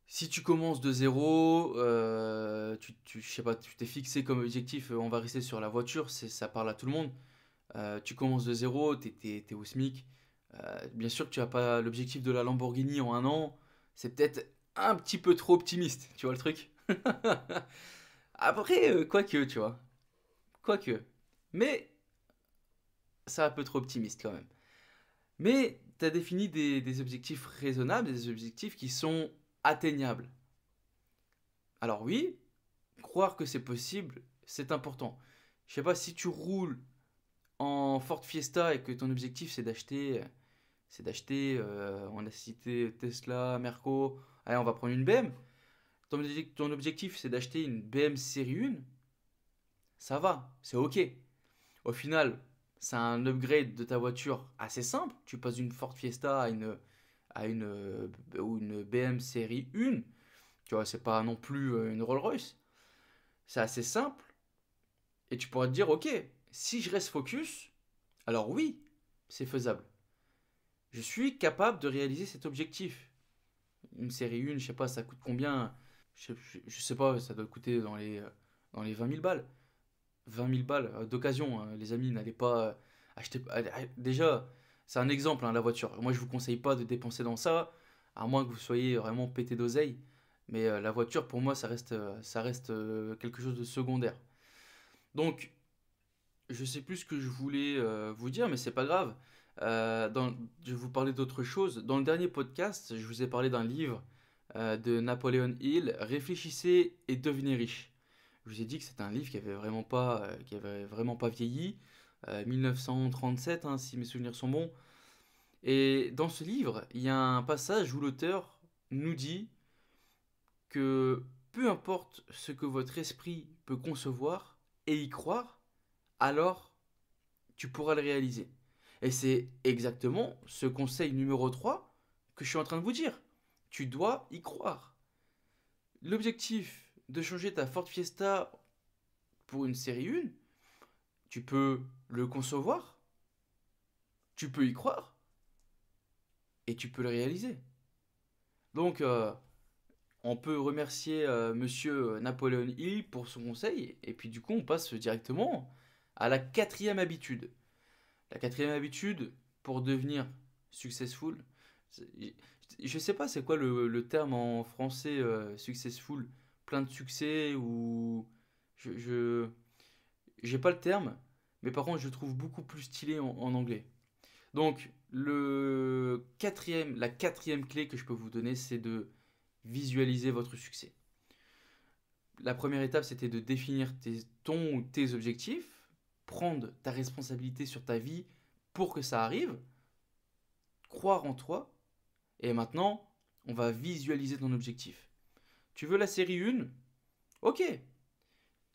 si tu commences de zéro, je sais pas, tu t'es fixé comme objectif, on va rester sur la voiture, ça parle à tout le monde. Tu commences de zéro, t'es au SMIC. Bien sûr que tu n'as pas l'objectif de la Lamborghini en un an. C'est peut-être un petit peu trop optimiste, tu vois le truc. Après, quoique, tu vois. Quoique. Mais c'est un peu trop optimiste quand même. Mais tu as défini des objectifs raisonnables, des objectifs qui sont atteignables. Alors oui, croire que c'est possible, c'est important. Je sais pas, si tu roules en Ford Fiesta et que ton objectif on a cité Tesla, Merco, allez on va prendre une BM. Ton objectif c'est d'acheter une BM série 1, ça va, c'est ok. Au final, c'est un upgrade de ta voiture assez simple. Tu passes d'une Ford Fiesta ou une BM série 1. Tu vois, c'est pas non plus une Rolls Royce. C'est assez simple. Et tu pourras te dire, ok, si je reste focus, alors oui, c'est faisable. Je suis capable de réaliser cet objectif. Une série 1, je sais pas, ça coûte combien? Je sais pas, ça doit coûter dans les 20 000 balles. 20 000 balles d'occasion, hein. Les amis, n'allez pas acheter. Déjà, c'est un exemple, hein, la voiture. Moi, je vous conseille pas de dépenser dans ça, à moins que vous soyez vraiment pété d'oseille. Mais la voiture, pour moi, ça reste quelque chose de secondaire. Donc, je sais plus ce que je voulais vous dire, mais c'est pas grave. Je vais vous parler d'autre chose. Dans le dernier podcast, je vous ai parlé d'un livre de Napoleon Hill, Réfléchissez et devenez riche. Je vous ai dit que c'était un livre qui avait vraiment pas vieilli, 1937, hein, si mes souvenirs sont bons. Et dans ce livre, il y a un passage où l'auteur nous dit que peu importe ce que votre esprit peut concevoir et y croire, alors tu pourras le réaliser. Et c'est exactement ce conseil numéro 3 que je suis en train de vous dire. Tu dois y croire. L'objectif de changer ta Ford Fiesta pour une série 1, tu peux le concevoir, tu peux y croire et tu peux le réaliser. Donc, on peut remercier monsieur Napoléon Hill pour son conseil et puis du coup, on passe directement à la quatrième habitude. La quatrième habitude pour devenir successful, je sais pas c'est quoi le terme en français successful, plein de succès ou je j'ai pas le terme, mais par contre je le trouve beaucoup plus stylé en anglais. Donc la quatrième clé que je peux vous donner, c'est de visualiser votre succès. La première étape, c'était de définir ton ou tes objectifs, prendre ta responsabilité sur ta vie pour que ça arrive, croire en toi, et maintenant, on va visualiser ton objectif. Tu veux la série 1? Ok.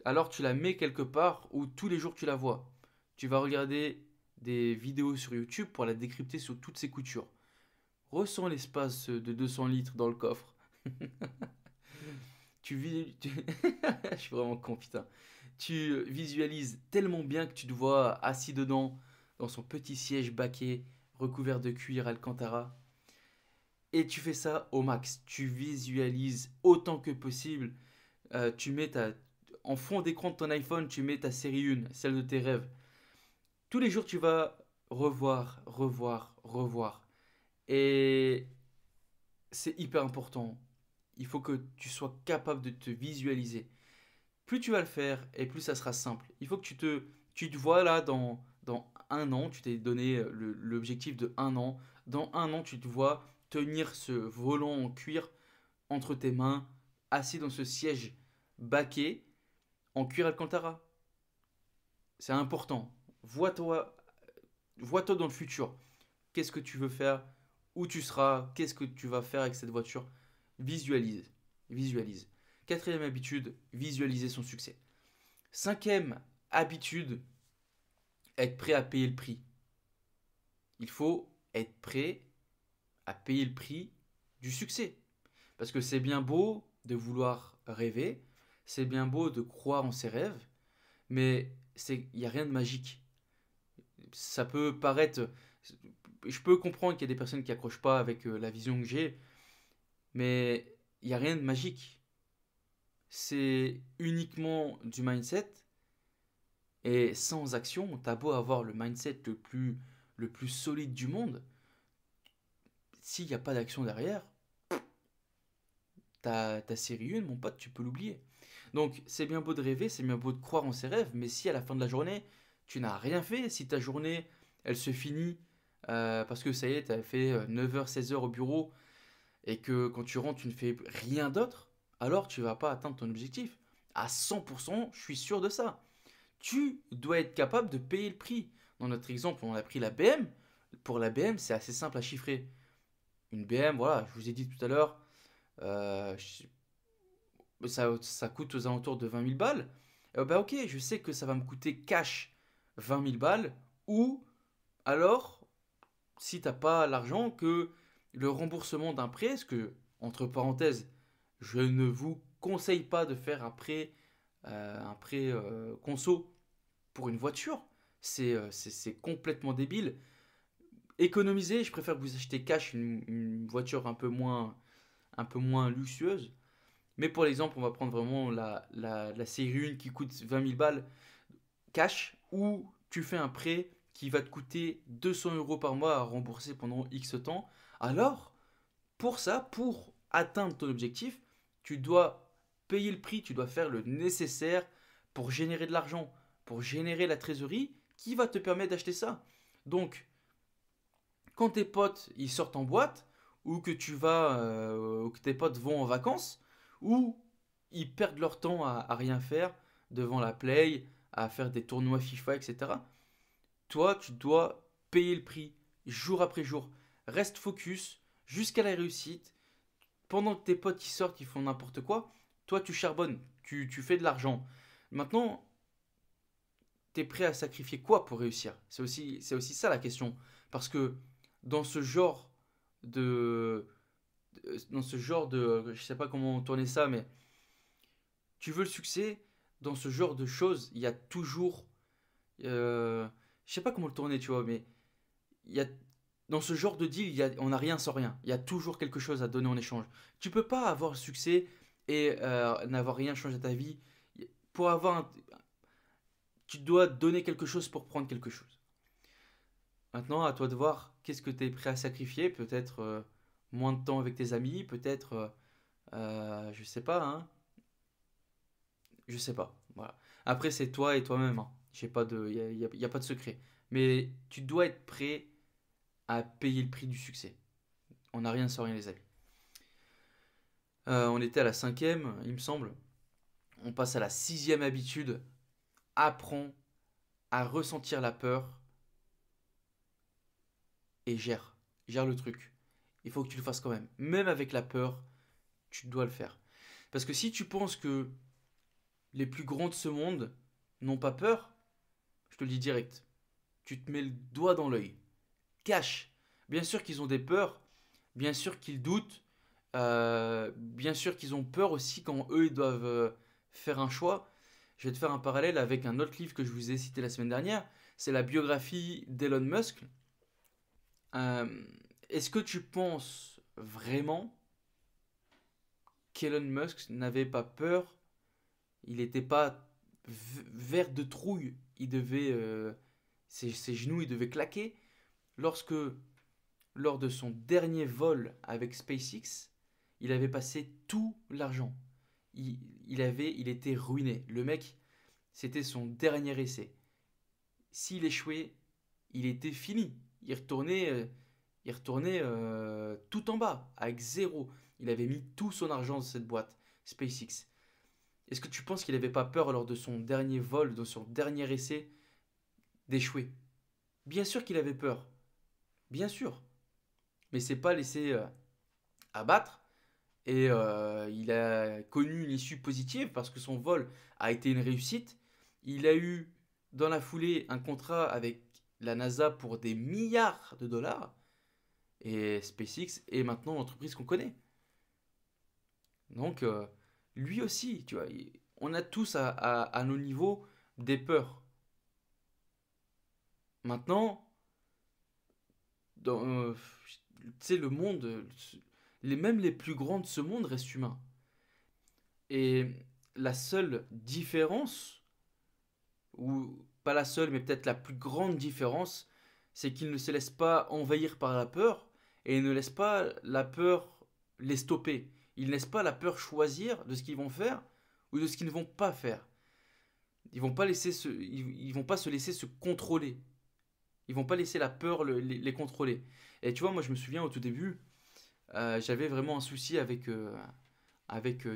Alors tu la mets quelque part où tous les jours tu la vois. Tu vas regarder des vidéos sur YouTube pour la décrypter sur toutes ses coutures. Ressens l'espace de 200 litres dans le coffre. Je suis vraiment con, putain. Tu visualises tellement bien que tu te vois assis dedans, dans son petit siège baquet, recouvert de cuir Alcantara. Et tu fais ça au max. Tu visualises autant que possible. Tu mets en fond d'écran de ton iPhone, tu mets ta série 1, celle de tes rêves. Tous les jours, tu vas revoir, revoir, revoir. Et c'est hyper important. Il faut que tu sois capable de te visualiser. Plus tu vas le faire et plus ça sera simple. Il faut que tu te vois là dans un an, tu t'es donné l'objectif de un an. Dans un an, tu te vois tenir ce volant en cuir entre tes mains, assis dans ce siège baquet en cuir Alcantara. C'est important. Vois-toi, vois-toi dans le futur. Qu'est-ce que tu veux faire? Où tu seras? Qu'est-ce que tu vas faire avec cette voiture? Visualise. Visualise. Quatrième habitude, visualiser son succès. Cinquième habitude, être prêt à payer le prix. Il faut être prêt à payer le prix du succès. Parce que c'est bien beau de vouloir rêver, c'est bien beau de croire en ses rêves, mais il n'y a rien de magique. Ça peut paraître... Je peux comprendre qu'il y a des personnes qui accrochent pas avec la vision que j'ai, mais il n'y a rien de magique. C'est uniquement du mindset. Et sans action, t'as beau avoir le mindset le plus solide du monde, s'il n'y a pas d'action derrière, ta série 1, mon pote, tu peux l'oublier. Donc c'est bien beau de rêver, c'est bien beau de croire en ses rêves, mais si à la fin de la journée, tu n'as rien fait, si ta journée, elle se finit parce que ça y est, tu as fait 9h, 16h au bureau, et que quand tu rentres, tu ne fais rien d'autre, alors tu ne vas pas atteindre ton objectif. À 100%, je suis sûr de ça. Tu dois être capable de payer le prix. Dans notre exemple, on a pris la BM. Pour la BM, c'est assez simple à chiffrer. Une BM, voilà, je vous ai dit tout à l'heure, euh, ça coûte aux alentours de 20 000 balles. Bah ok, je sais que ça va me coûter cash 20 000 balles. Ou alors, si t'as pas l'argent, que le remboursement d'un prêt, ce que, entre parenthèses, je ne vous conseille pas de faire un prêt conso pour une voiture. C'est complètement débile. Économiser, je préfère que vous achetez cash une voiture un peu moins luxueuse. Mais pour l'exemple, on va prendre vraiment la série 1 qui coûte 20 000 balles cash, ou tu fais un prêt qui va te coûter 200 euros par mois à rembourser pendant X temps. Alors, pour ça, pour atteindre ton objectif, tu dois payer le prix, tu dois faire le nécessaire pour générer de l'argent, pour générer la trésorerie qui va te permettre d'acheter ça. Donc, quand tes potes ils sortent en boîte, ou que ou que tes potes vont en vacances, ou ils perdent leur temps à rien faire devant la play, à faire des tournois FIFA, etc. Toi, tu dois payer le prix jour après jour. Reste focus jusqu'à la réussite. Pendant que tes potes ils sortent, ils font n'importe quoi, toi tu charbonnes, tu fais de l'argent. Maintenant, t'es prêt à sacrifier quoi pour réussir? C'est aussi ça la question. Parce que dans ce genre de, je sais pas comment tourner ça, mais tu veux le succès, dans ce genre de choses, il y a toujours, euh, je sais pas comment le tourner, tu vois, mais il y a, dans ce genre de deal, on n'a rien sans rien. Il y a toujours quelque chose à donner en échange. Tu peux pas avoir le succès et n'avoir rien changé à ta vie. Pour avoir tu dois donner quelque chose pour prendre quelque chose. Maintenant, à toi de voir qu'est-ce que tu es prêt à sacrifier. Peut-être moins de temps avec tes amis, peut-être, je sais pas, hein. Je sais pas. Voilà. Après, c'est toi et toi-même, hein. J'ai pas de, y a pas de secret. Mais tu dois être prêt à payer le prix du succès. On n'a rien sans rien, les amis. On était à la cinquième, il me semble. On passe à la 6e habitude. Apprends à ressentir la peur et gère. Gère le truc. Il faut que tu le fasses quand même. Même avec la peur, tu dois le faire. Parce que si tu penses que les plus grands de ce monde n'ont pas peur, je te le dis direct, tu te mets le doigt dans l'œil. Cache. Bien sûr qu'ils ont des peurs, bien sûr qu'ils doutent, bien sûr qu'ils ont peur aussi quand eux ils doivent faire un choix. Je vais te faire un parallèle avec un autre livre que je vous ai cité la semaine dernière. C'est la biographie d'Elon Musk. Euh, Est-ce que tu penses vraiment qu'Elon Musk n'avait pas peur? Il n'était pas vert de trouille. Il devait, ses genoux, il devait claquer lorsque, lors de son dernier vol avec SpaceX, il avait passé tout l'argent. Il était ruiné. Le mec, c'était son dernier essai. S'il échouait, il était fini. Il retournait tout en bas, avec zéro. Il avait mis tout son argent dans cette boîte, SpaceX. Est-ce que tu penses qu'il n'avait pas peur lors de son dernier vol, de son dernier essai, d'échouer? Bien sûr qu'il avait peur. Bien sûr. Mais c'est pas laissé abattre. Et il a connu une issue positive parce que son vol a été une réussite. Il a eu dans la foulée un contrat avec la NASA pour des milliards de dollars. Et SpaceX est maintenant l'entreprise qu'on connaît. Donc, lui aussi, tu vois, on a tous à nos niveaux des peurs. Maintenant, tu sais, le monde, même les plus grands de ce monde restent humains. Et la seule différence, ou pas la seule, mais peut-être la plus grande différence, c'est qu'ils ne se laissent pas envahir par la peur et ne laissent pas la peur les stopper. Ils ne laissent pas la peur choisir de ce qu'ils vont faire ou de ce qu'ils ne vont pas faire. Ils vont pas se laisser se contrôler. Ils vont pas laisser la peur les contrôler. Et tu vois, moi je me souviens au tout début, j'avais vraiment un souci avec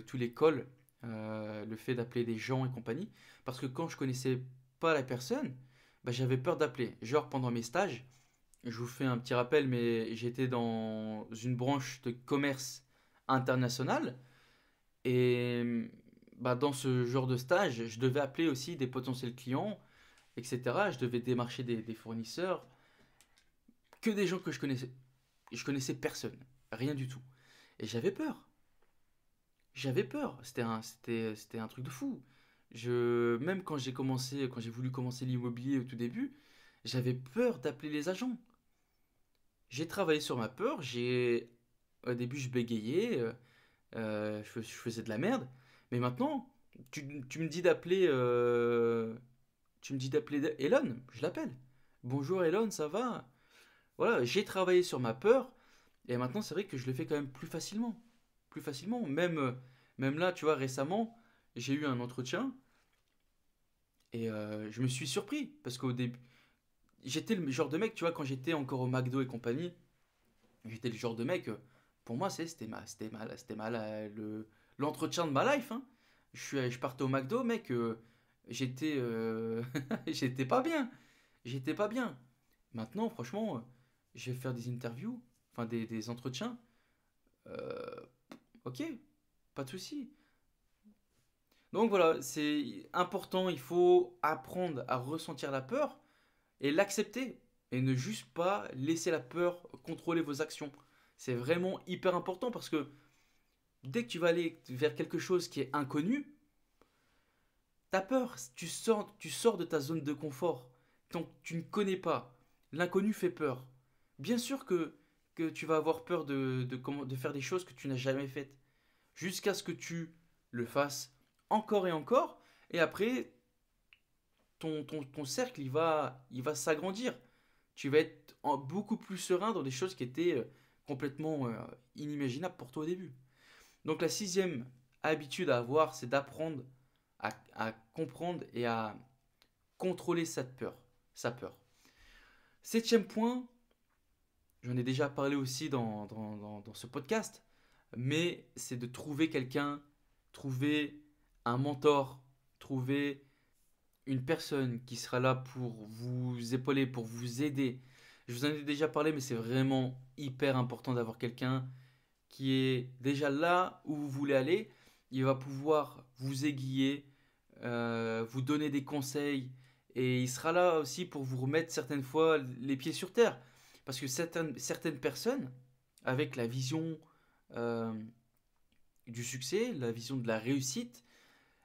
tout l'école, le fait d'appeler des gens et compagnie, parce que quand je connaissais pas la personne, bah, j'avais peur d'appeler. Genre pendant mes stages, je vous fais un petit rappel, mais j'étais dans une branche de commerce international, et bah, dans ce genre de stage, je devais appeler aussi des potentiels clients, etc. Je devais démarcher des fournisseurs, que des gens que je connaissais. Je connaissais personne, rien du tout. Et j'avais peur. J'avais peur. C'était un truc de fou. Même quand j'ai voulu commencer l'immobilier au tout début, j'avais peur d'appeler les agents. J'ai travaillé sur ma peur. Au début, je bégayais, je faisais de la merde. Mais maintenant, tu me dis d'appeler Elon, je l'appelle. Bonjour Elon, ça va? Voilà, j'ai travaillé sur ma peur. Et maintenant, c'est vrai que je le fais quand même plus facilement. Plus facilement. Même là, tu vois, récemment, j'ai eu un entretien et je me suis surpris. Parce qu'au début, j'étais le genre de mec, tu vois, quand j'étais encore au McDo et compagnie, j'étais le genre de mec, pour moi, l'entretien de ma life. Hein. Je partais au McDo, mec, j'étais j'étais pas bien. J'étais pas bien. Maintenant, franchement, je vais faire des interviews, enfin des entretiens. euh, ok, pas de souci. Donc voilà, c'est important, il faut apprendre à ressentir la peur et l'accepter et ne juste pas laisser la peur contrôler vos actions. C'est vraiment hyper important parce que dès que tu vas aller vers quelque chose qui est inconnu, t'as peur, tu sors de ta zone de confort. Donc tu ne connais pas. L'inconnu fait peur. Bien sûr que tu vas avoir peur de faire des choses que tu n'as jamais faites. Jusqu'à ce que tu le fasses encore et encore. Et après, ton cercle, il va s'agrandir. Tu vas être beaucoup plus serein dans des choses qui étaient complètement inimaginables pour toi au début. Donc la 6e habitude à avoir, c'est d'apprendre à comprendre et à contrôler cette peur, sa peur. 7e point, j'en ai déjà parlé aussi dans ce podcast, mais c'est de trouver quelqu'un, trouver un mentor, trouver une personne qui sera là pour vous épauler, pour vous aider. Je vous en ai déjà parlé, mais c'est vraiment hyper important d'avoir quelqu'un qui est déjà là où vous voulez aller. Il va pouvoir vous aiguiller, vous donner des conseils, et il sera là aussi pour vous remettre certaines fois les pieds sur terre. Parce que certaines personnes, avec la vision euh, du succès, la vision de la réussite,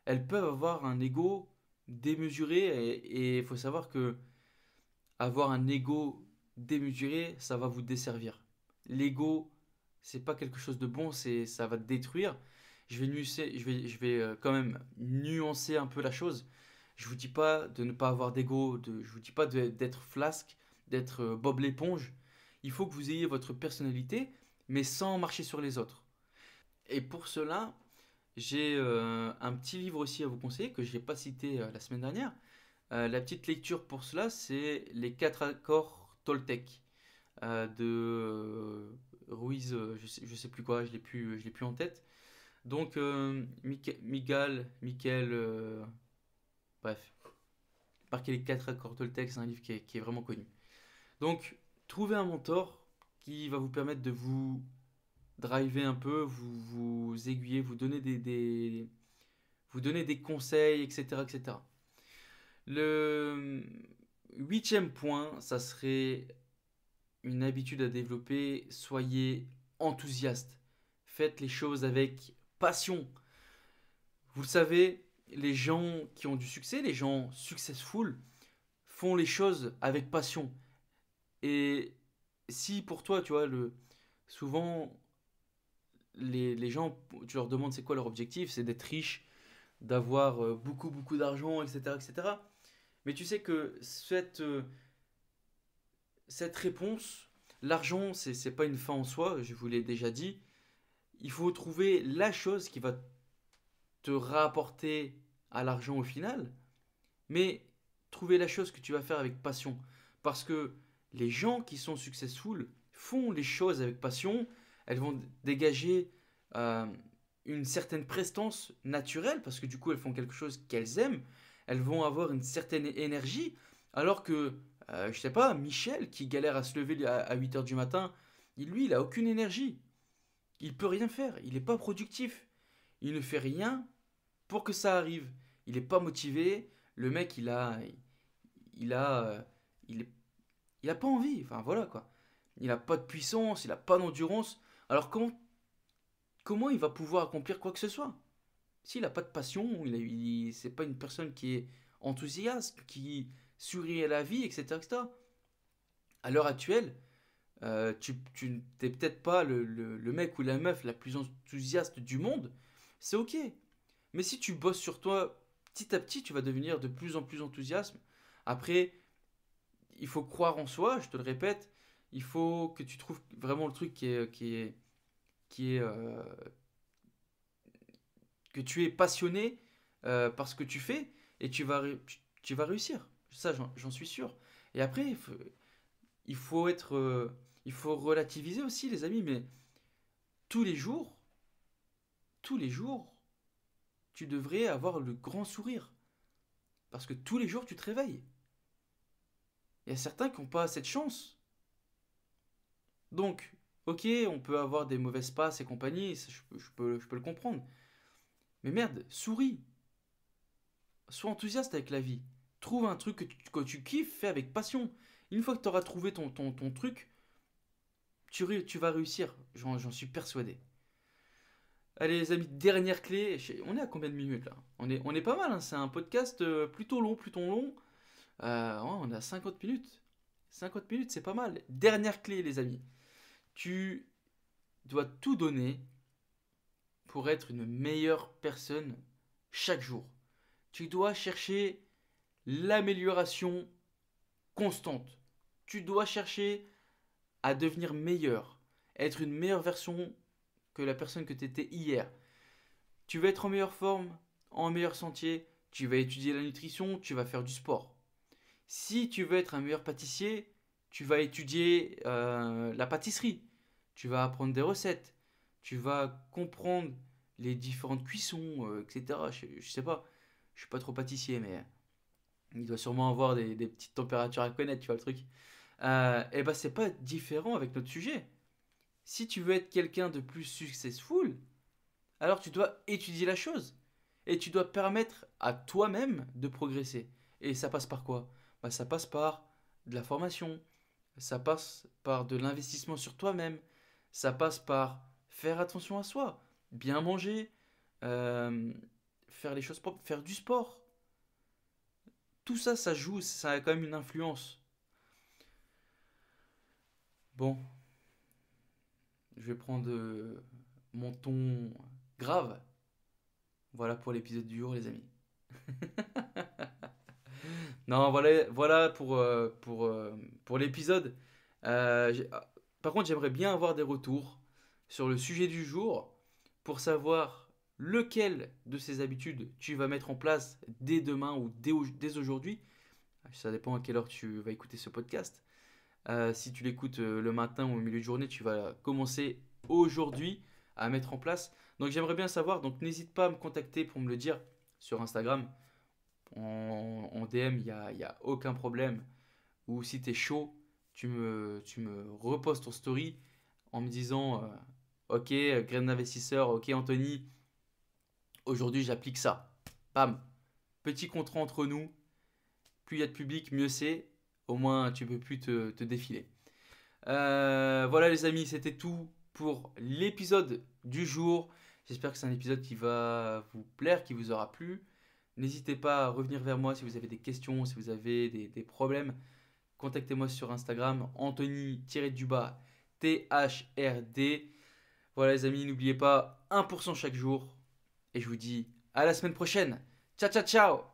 elles peuvent avoir un ego démesuré, et il faut savoir que avoir un ego démesuré, ça va vous desservir. L'ego, c'est pas quelque chose de bon, ça va te détruire. Je vais quand même nuancer un peu la chose. Je vous dis pas de ne pas avoir d'ego, je vous dis pas d'être flasque, d'être Bob l'éponge. Il faut que vous ayez votre personnalité, mais sans marcher sur les autres. Et pour cela, j'ai un petit livre aussi à vous conseiller que je n'ai pas cité la semaine dernière. La petite lecture pour cela, c'est Les 4 accords Toltec de Ruiz, je sais plus quoi, je l'ai plus en tête. Donc, Michael, bref, marquez les 4 accords Toltec, c'est un livre qui est vraiment connu. Donc, trouvez un mentor qui va vous permettre de vous driver un peu, vous aiguiller, vous donner des conseils, etc., etc. Le huitième point, ça serait une habitude à développer. Soyez enthousiaste. Faites les choses avec passion. Vous le savez, les gens qui ont du succès, les gens successful, font les choses avec passion. Et si pour toi, tu vois, souvent, les gens, tu leur demandes c'est quoi leur objectif, c'est d'être riche, d'avoir beaucoup, beaucoup d'argent, etc., etc. Mais tu sais que cette réponse, l'argent, c'est pas une fin en soi, je vous l'ai déjà dit. Il faut trouver la chose qui va te rapporter à l'argent au final, mais trouver la chose que tu vas faire avec passion. Parce que les gens qui sont successful font les choses avec passion, elles vont dégager euh, une certaine prestance naturelle, parce que du coup elles font quelque chose qu'elles aiment, elles vont avoir une certaine énergie, alors que, je sais pas, Michel qui galère à se lever à 8 heures du matin, il a aucune énergie, il peut rien faire, il n'est pas productif, il ne fait rien pour que ça arrive, il n'est pas motivé, le mec il a, il est- il a pas envie, enfin voilà quoi. Il a pas de puissance, il a pas d'endurance. Alors comment il va pouvoir accomplir quoi que ce soit? S'il a pas de passion, c'est pas une personne qui est enthousiaste, qui sourit à la vie, etc., etc. À l'heure actuelle, tu t'es peut-être pas le mec ou la meuf la plus enthousiaste du monde, c'est ok. Mais si tu bosses sur toi, petit à petit, tu vas devenir de plus en plus enthousiaste. Après, il faut croire en soi, je te le répète. Il faut que tu trouves vraiment le truc qui est que tu es passionné par ce que tu fais, et tu vas réussir. Ça, j'en suis sûr. Et après, il faut être, il faut relativiser aussi, les amis. Mais tous les jours, tous les jours, tu devrais avoir le grand sourire, parce que tous les jours, tu te réveilles. Il y a certains qui n'ont pas cette chance. Donc, ok, on peut avoir des mauvaises passes et compagnie, ça, je peux le comprendre. Mais merde, souris. Sois enthousiaste avec la vie. Trouve un truc que tu kiffes, fais avec passion. Une fois que tu auras trouvé ton truc, tu vas réussir. J'en suis persuadé. Allez les amis, dernière clé. On est à combien de minutes là? On est pas mal, hein, c'est un podcast plutôt long, plutôt long. Ouais, on est à 50 minutes. 50 minutes, c'est pas mal. Dernière clé les amis. Tu dois tout donner pour être une meilleure personne chaque jour. Tu dois chercher l'amélioration constante. Tu dois chercher à devenir meilleur, être une meilleure version que la personne que tu étais hier. Tu veux être en meilleure forme, en meilleur sentier, tu vas étudier la nutrition, tu vas faire du sport. Si tu veux être un meilleur pâtissier, tu vas étudier la pâtisserie, tu vas apprendre des recettes, tu vas comprendre les différentes cuissons, etc. Je sais pas, je suis pas trop pâtissier, mais il doit sûrement avoir des petites températures à connaître, tu vois le truc. Et bah c'est pas différent avec notre sujet. Si tu veux être quelqu'un de plus successful, alors tu dois étudier la chose. Et tu dois permettre à toi-même de progresser. Et ça passe par quoi? Bah, ça passe par de la formation, ça passe par de l'investissement sur toi-même, ça passe par faire attention à soi, bien manger, euh, faire les choses propres, faire du sport. Tout ça, ça joue, ça a quand même une influence. Bon, je vais prendre mon ton grave. Voilà pour l'épisode du jour, les amis. Non, voilà pour l'épisode. Par contre, j'aimerais bien avoir des retours sur le sujet du jour pour savoir lequel de ces habitudes tu vas mettre en place dès demain ou dès aujourd'hui. Ça dépend à quelle heure tu vas écouter ce podcast. Si tu l'écoutes le matin ou au milieu de journée, tu vas commencer aujourd'hui à mettre en place. Donc j'aimerais bien savoir, donc n'hésite pas à me contacter pour me le dire sur Instagram. En DM, il y a aucun problème. Ou si tu es chaud, tu me repostes ton story en me disant ok, graine d'investisseur, ok Anthony, aujourd'hui j'applique ça. Bam, petit contrat entre nous. Plus il y a de public, mieux c'est. Au moins tu peux plus te défiler. Voilà les amis, c'était tout pour l'épisode du jour. J'espère que c'est un épisode qui va vous plaire, qui vous aura plu. N'hésitez pas à revenir vers moi si vous avez des questions, si vous avez des problèmes. Contactez-moi sur Instagram, Anthony-du-bas THRD. Voilà les amis, n'oubliez pas 1% chaque jour. Et je vous dis à la semaine prochaine. Ciao ciao ciao.